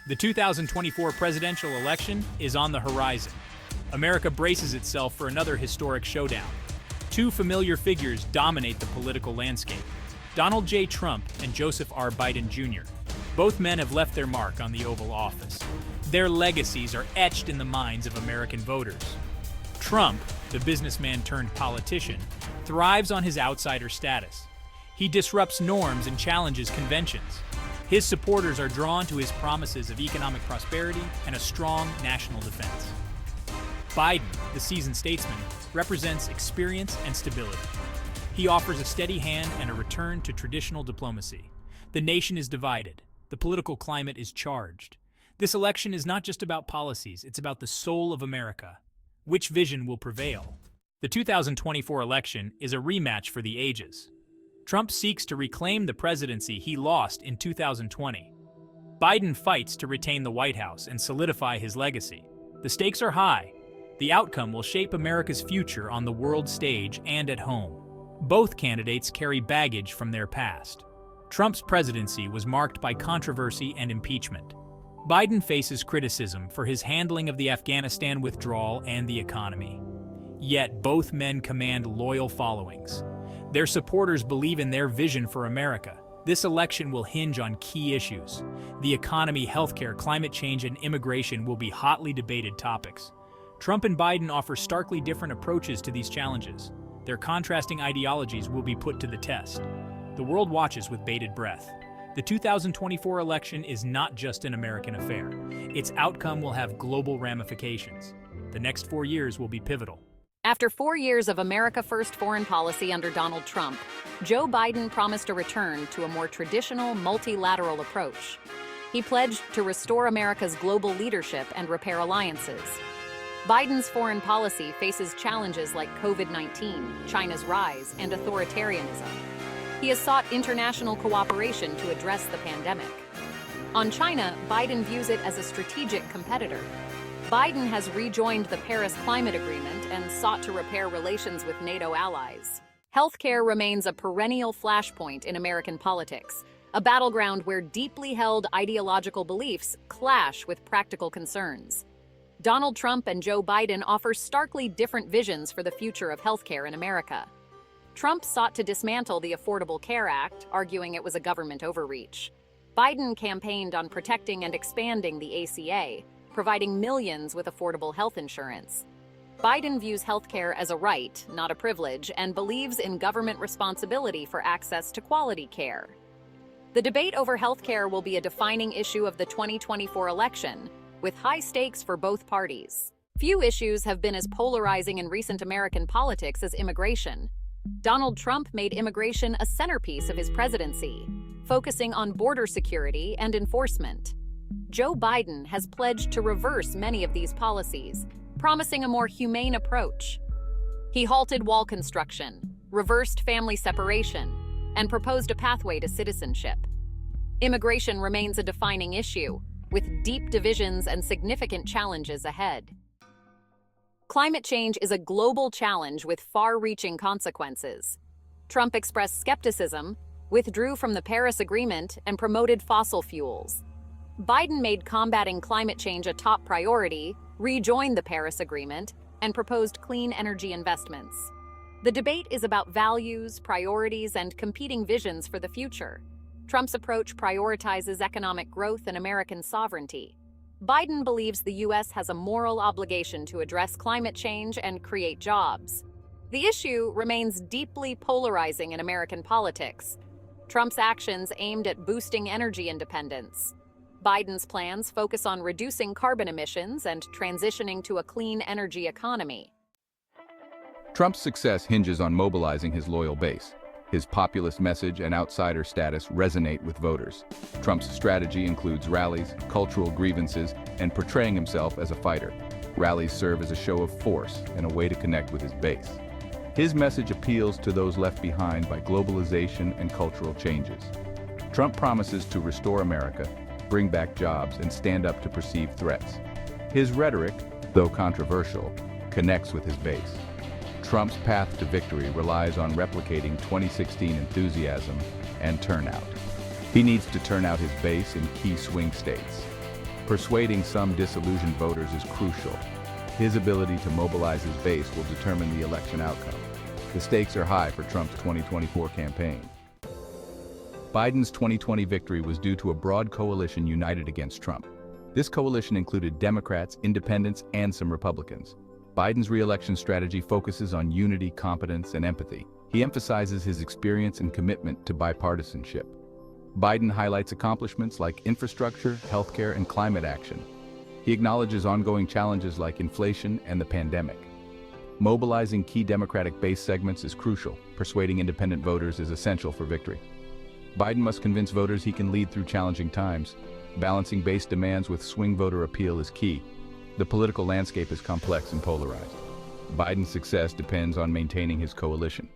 The 2024 presidential election is on the horizon. America braces itself for another historic showdown. Two familiar figures dominate the political landscape: Donald J. Trump and Joseph R. Biden Jr. Both men have left their mark on the Oval Office. Their legacies are etched in the minds of American voters. Trump, the businessman turned politician, thrives on his outsider status. He disrupts norms and challenges conventions. His supporters are drawn to his promises of economic prosperity and a strong national defense. Biden, the seasoned statesman, represents experience and stability. He offers a steady hand and a return to traditional diplomacy. The nation is divided. The political climate is charged. This election is not just about policies, it's about the soul of America. Which vision will prevail? The 2024 election is a rematch for the ages. Trump seeks to reclaim the presidency he lost in 2020. Biden fights to retain the White House and solidify his legacy. The stakes are high. The outcome will shape America's future on the world stage and at home. Both candidates carry baggage from their past. Trump's presidency was marked by controversy and impeachment. Biden faces criticism for his handling of the Afghanistan withdrawal and the economy. Yet both men command loyal followings. Their supporters believe in their vision for America. This election will hinge on key issues. The economy, healthcare, climate change, and immigration will be hotly debated topics. Trump and Biden offer starkly different approaches to these challenges. Their contrasting ideologies will be put to the test. The world watches with bated breath. The 2024 election is not just an American affair. Its outcome will have global ramifications. The next 4 years will be pivotal. After 4 years of America First foreign policy under Donald Trump, Joe Biden promised a return to a more traditional, multilateral approach. He pledged to restore America's global leadership and repair alliances. Biden's foreign policy faces challenges like COVID-19, China's rise, and authoritarianism. He has sought international cooperation to address the pandemic. On China, Biden views it as a strategic competitor. Biden has rejoined the Paris Climate Agreement and sought to repair relations with NATO allies. Healthcare remains a perennial flashpoint in American politics, a battleground where deeply held ideological beliefs clash with practical concerns. Donald Trump and Joe Biden offer starkly different visions for the future of healthcare in America. Trump sought to dismantle the Affordable Care Act, arguing it was a government overreach. Biden campaigned on protecting and expanding the ACA, providing millions with affordable health insurance. Biden views healthcare as a right, not a privilege, and believes in government responsibility for access to quality care. The debate over healthcare will be a defining issue of the 2024 election, with high stakes for both parties. Few issues have been as polarizing in recent American politics as immigration. Donald Trump made immigration a centerpiece of his presidency, focusing on border security and enforcement. Joe Biden has pledged to reverse many of these policies, promising a more humane approach. He halted wall construction, reversed family separation, and proposed a pathway to citizenship. Immigration remains a defining issue, with deep divisions and significant challenges ahead. Climate change is a global challenge with far-reaching consequences. Trump expressed skepticism, withdrew from the Paris Agreement, and promoted fossil fuels. Biden made combating climate change a top priority, rejoined the Paris Agreement, and proposed clean energy investments. The debate is about values, priorities, and competing visions for the future. Trump's approach prioritizes economic growth and American sovereignty. Biden believes the U.S. has a moral obligation to address climate change and create jobs. The issue remains deeply polarizing in American politics. Trump's actions aimed at boosting energy independence. Biden's plans focus on reducing carbon emissions and transitioning to a clean energy economy. Trump's success hinges on mobilizing his loyal base. His populist message and outsider status resonate with voters. Trump's strategy includes rallies, cultural grievances, and portraying himself as a fighter. Rallies serve as a show of force and a way to connect with his base. His message appeals to those left behind by globalization and cultural changes. Trump promises to restore America, bring back jobs, and stand up to perceived threats. His rhetoric, though controversial, connects with his base. Trump's path to victory relies on replicating 2016 enthusiasm and turnout. He needs to turn out his base in key swing states. Persuading some disillusioned voters is crucial. His ability to mobilize his base will determine the election outcome. The stakes are high for Trump's 2024 campaign. Biden's 2020 victory was due to a broad coalition united against Trump. This coalition included Democrats, independents, and some Republicans. Biden's re-election strategy focuses on unity, competence, and empathy. He emphasizes his experience and commitment to bipartisanship. Biden highlights accomplishments like infrastructure, healthcare, and climate action. He acknowledges ongoing challenges like inflation and the pandemic. Mobilizing key Democratic base segments is crucial. Persuading independent voters is essential for victory. Biden must convince voters he can lead through challenging times. Balancing base demands with swing voter appeal is key. The political landscape is complex and polarized. Biden's success depends on maintaining his coalition.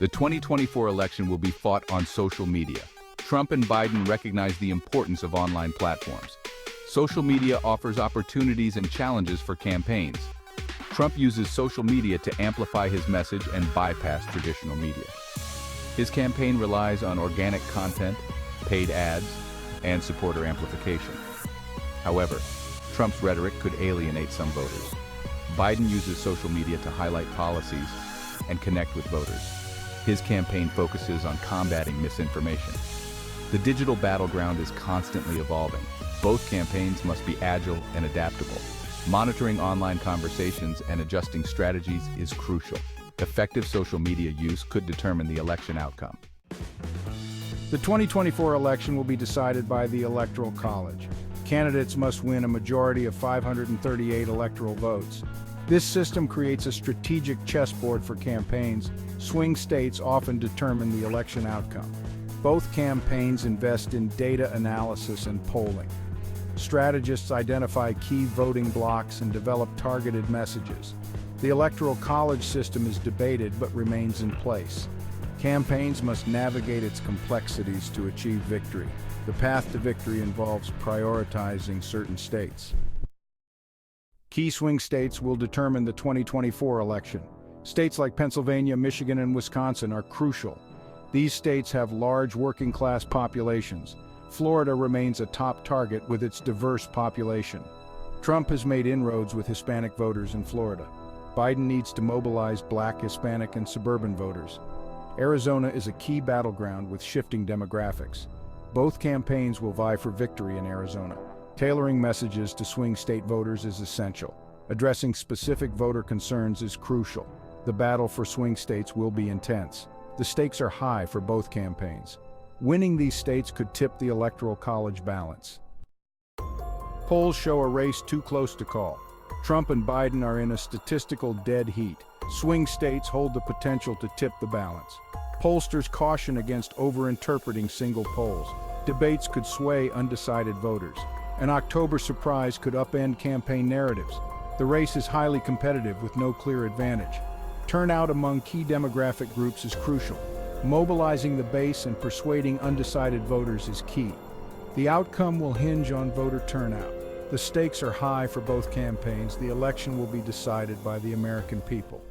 The 2024 election will be fought on social media. Trump and Biden recognize the importance of online platforms. Social media offers opportunities and challenges for campaigns. Trump uses social media to amplify his message and bypass traditional media. His campaign relies on organic content, paid ads, and supporter amplification. However, Trump's rhetoric could alienate some voters. Biden uses social media to highlight policies and connect with voters. His campaign focuses on combating misinformation. The digital battleground is constantly evolving. Both campaigns must be agile and adaptable. Monitoring online conversations and adjusting strategies is crucial. Effective social media use could determine the election outcome. The 2024 election will be decided by the Electoral College. Candidates must win a majority of 538 electoral votes. This system creates a strategic chessboard for campaigns. Swing states often determine the election outcome. Both campaigns invest in data analysis and polling. Strategists identify key voting blocks and develop targeted messages. The Electoral College system is debated but remains in place. Campaigns must navigate its complexities to achieve victory. The path to victory involves prioritizing certain states. Key swing states will determine the 2024 election. States like Pennsylvania, Michigan, and Wisconsin are crucial. These states have large working-class populations. Florida remains a top target with its diverse population. Trump has made inroads with Hispanic voters in Florida. Biden needs to mobilize Black, Hispanic, and suburban voters. Arizona is a key battleground with shifting demographics. Both campaigns will vie for victory in Arizona. Tailoring messages to swing state voters is essential. Addressing specific voter concerns is crucial. The battle for swing states will be intense. The stakes are high for both campaigns. Winning these states could tip the Electoral College balance. Polls show a race too close to call. Trump and Biden are in a statistical dead heat. Swing states hold the potential to tip the balance. Pollsters caution against over-interpreting single polls. Debates could sway undecided voters. An October surprise could upend campaign narratives. The race is highly competitive with no clear advantage. Turnout among key demographic groups is crucial. Mobilizing the base and persuading undecided voters is key. The outcome will hinge on voter turnout. The stakes are high for both campaigns. The election will be decided by the American people.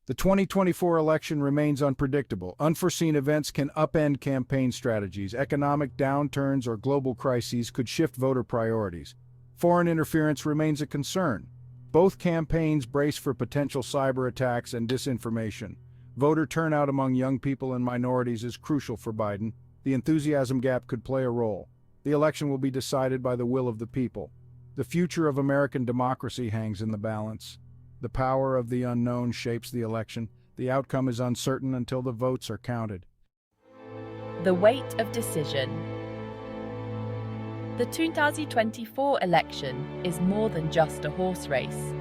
The 2024 election remains unpredictable. Unforeseen events can upend campaign strategies. Economic downturns or global crises could shift voter priorities. Foreign interference remains a concern. Both campaigns brace for potential cyber attacks and disinformation. Voter turnout among young people and minorities is crucial for Biden. The enthusiasm gap could play a role. The election will be decided by the will of the people. The future of American democracy hangs in the balance. The power of the unknown shapes the election. The outcome is uncertain until the votes are counted. The weight of decision. The 2024 election is more than just a horse race.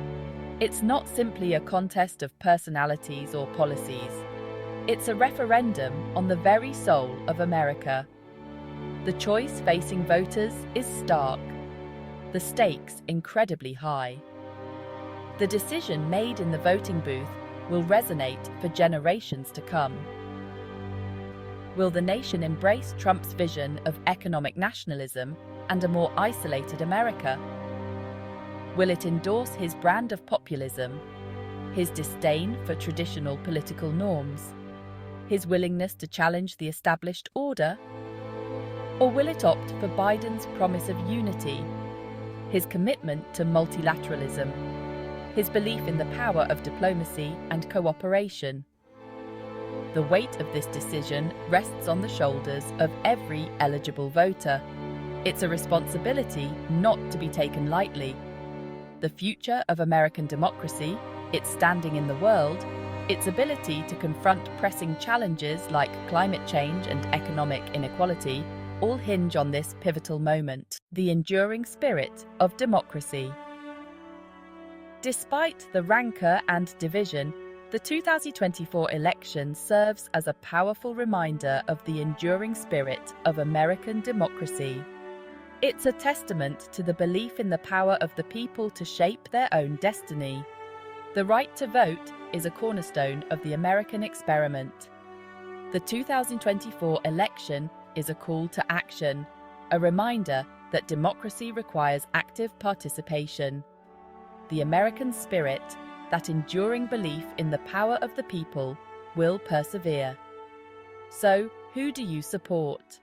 It's not simply a contest of personalities or policies. It's a referendum on the very soul of America. The choice facing voters is stark. The stakes incredibly high. The decision made in the voting booth will resonate for generations to come. Will the nation embrace Trump's vision of economic nationalism and a more isolated America? Will it endorse his brand of populism, his disdain for traditional political norms, his willingness to challenge the established order? Or will it opt for Biden's promise of unity, his commitment to multilateralism, his belief in the power of diplomacy and cooperation? The weight of this decision rests on the shoulders of every eligible voter. It's a responsibility not to be taken lightly. The future of American democracy, its standing in the world, its ability to confront pressing challenges like climate change and economic inequality all hinge on this pivotal moment, the enduring spirit of democracy. Despite the rancor and division, the 2024 election serves as a powerful reminder of the enduring spirit of American democracy. It's a testament to the belief in the power of the people to shape their own destiny. The right to vote is a cornerstone of the American experiment. The 2024 election is a call to action, a reminder that democracy requires active participation. The American spirit, that enduring belief in the power of the people, will persevere. So, who do you support?